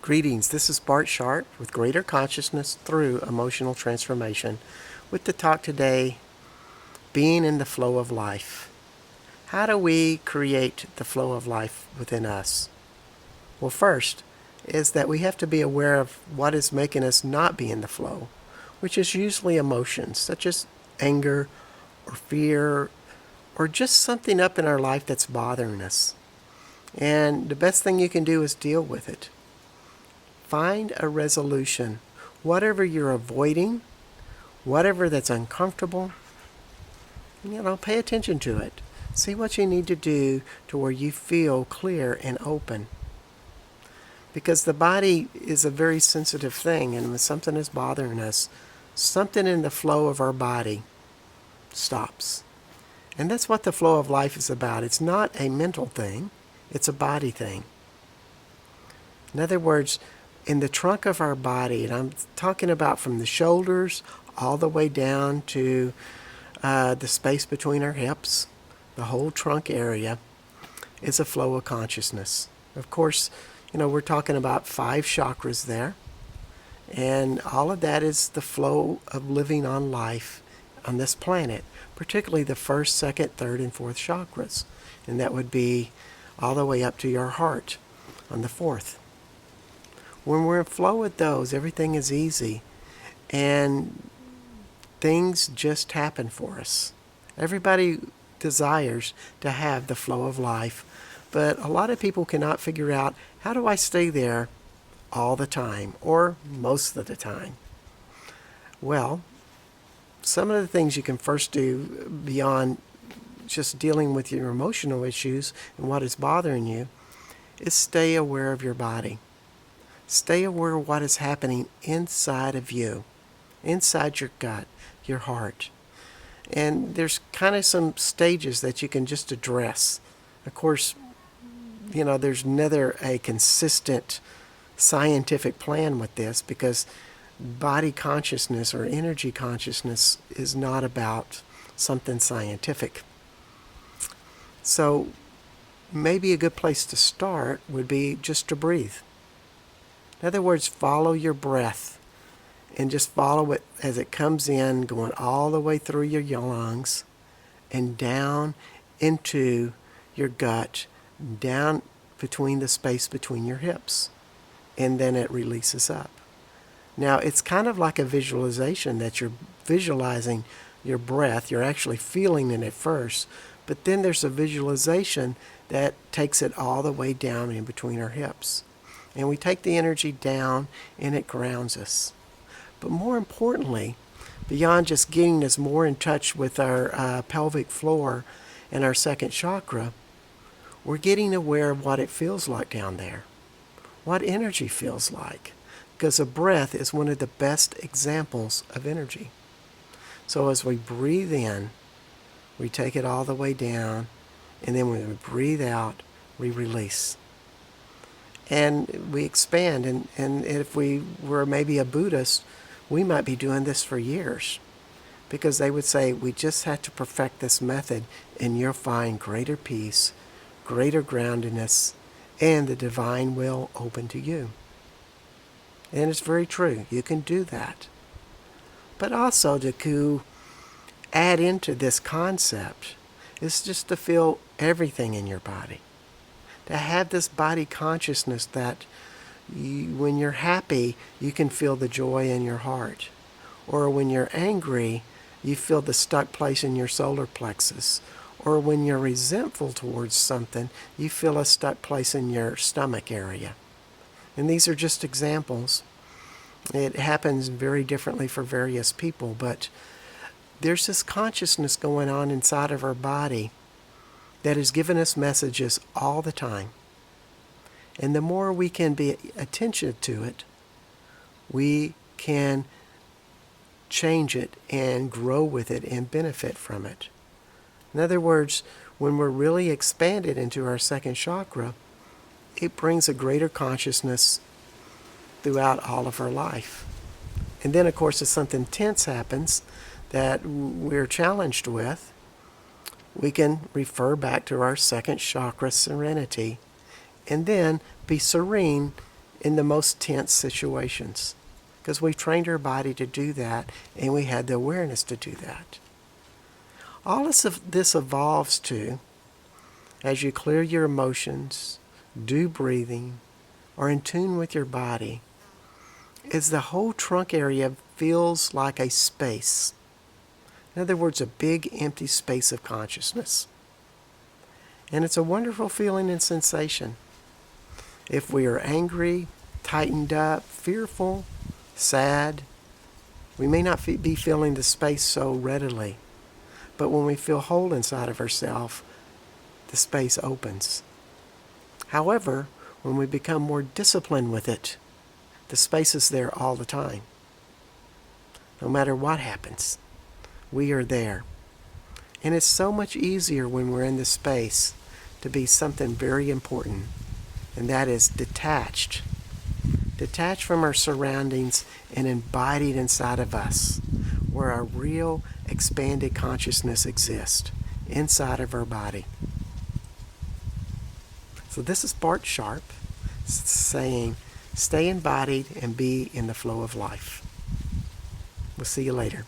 Greetings, this is Bart Sharp with Greater Consciousness Through Emotional Transformation with the talk today, being in the flow of life. How do we create the flow of life within us? Well, first is that we have to be aware of what is making us not be in the flow, which is usually emotions such as anger or fear or just something up in our life that's bothering us. And the best thing you can do is deal with it. Find a resolution. Whatever you're avoiding, whatever that's uncomfortable, pay attention to it. See what you need to do to where you feel clear and open. Because the body is a very sensitive thing, and when something is bothering us, something in the flow of our body stops. And that's what the flow of life is about. It's not a mental thing, it's a body thing. In other words, in the trunk of our body, and I'm talking about from the shoulders all the way down to the space between our hips, the whole trunk area is a flow of consciousness. Of course, we're talking about 5 chakras there, and all of that is the flow of living on life on this planet, particularly the 1st, 2nd, 3rd, and 4th chakras, and that would be all the way up to your heart on the 4th. When we're in flow with those, everything is easy and things just happen for us. Everybody desires to have the flow of life, but a lot of people cannot figure out, how do I stay there all the time or most of the time? Well, some of the things you can first do beyond just dealing with your emotional issues and what is bothering you is stay aware of your body. Stay aware of what is happening inside of you, inside your gut, your heart. And there's kind of some stages that you can just address. Of course, there's never a consistent scientific plan with this, because body consciousness or energy consciousness is not about something scientific. So maybe a good place to start would be just to breathe. In other words, follow your breath and just follow it as it comes in, going all the way through your lungs and down into your gut, down between the space between your hips, and then it releases up. Now, it's kind of like a visualization that you're visualizing your breath. You're actually feeling it at first, but then there's a visualization that takes it all the way down in between our hips. And we take the energy down and it grounds us. But more importantly, beyond just getting us more in touch with our pelvic floor and our 2nd chakra, we're getting aware of what it feels like down there, what energy feels like, because a breath is one of the best examples of energy. So as we breathe in, we take it all the way down, and then when we breathe out, we release. And we expand, and if we were maybe a Buddhist, we might be doing this for years, because they would say, we just have to perfect this method and you'll find greater peace, greater groundedness, and the divine will open to you. And it's very true. You can do that. But also to add into this concept is just to feel everything in your body. To have this body consciousness that when you're happy, you can feel the joy in your heart. Or when you're angry, you feel the stuck place in your solar plexus. Or when you're resentful towards something, you feel a stuck place in your stomach area. And these are just examples. It happens very differently for various people, but there's this consciousness going on inside of our body that is giving us messages all the time. And the more we can be attentive to it, we can change it and grow with it and benefit from it. In other words, when we're really expanded into our 2nd chakra, it brings a greater consciousness throughout all of our life. And then, of course, if something tense happens that we're challenged with, we can refer back to our 2nd chakra, serenity, and then be serene in the most tense situations, because we've trained our body to do that, and we had the awareness to do that. All of this evolves to, as you clear your emotions, do breathing, are in tune with your body, is the whole trunk area feels like a space. In other words, a big empty space of consciousness. And it's a wonderful feeling and sensation. If we are angry, tightened up, fearful, sad, we may not be feeling the space so readily. But when we feel whole inside of ourselves, the space opens. However, when we become more disciplined with it, the space is there all the time. No matter what happens, we are there. And it's so much easier when we're in this space to be something very important, and that is detached. Detached from our surroundings and embodied inside of us, where our real expanded consciousness exists, inside of our body. So this is Bart Sharp saying, stay embodied and be in the flow of life. We'll see you later.